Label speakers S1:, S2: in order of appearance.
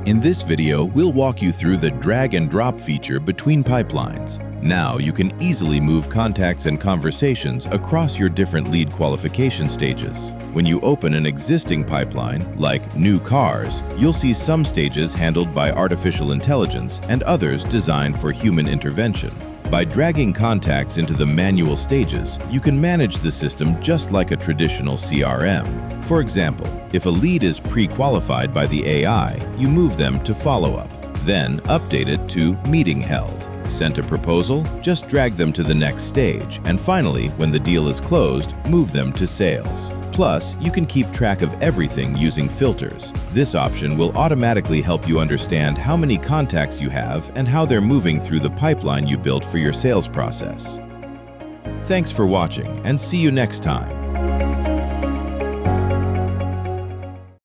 S1: In this video, we'll walk you through the drag and drop feature between pipelines. Now you can easily move contacts and conversations across your different lead qualification stages. When you open an existing pipeline, like new cars, you'll see some stages handled by artificial intelligence and others designed for human intervention. By dragging contacts into the manual stages, you can manage the system just like a traditional CRM. For example, if a lead is pre-qualified by the AI, you move them to follow-up, then update it to meeting held. Sent a proposal, just drag them to the next stage, and finally, when the deal is closed, move them to sales. Plus, you can keep track of everything using filters. This option will automatically help you understand how many contacts you have and how they're moving through the pipeline you built for your sales process. Thanks for watching, and see you next time.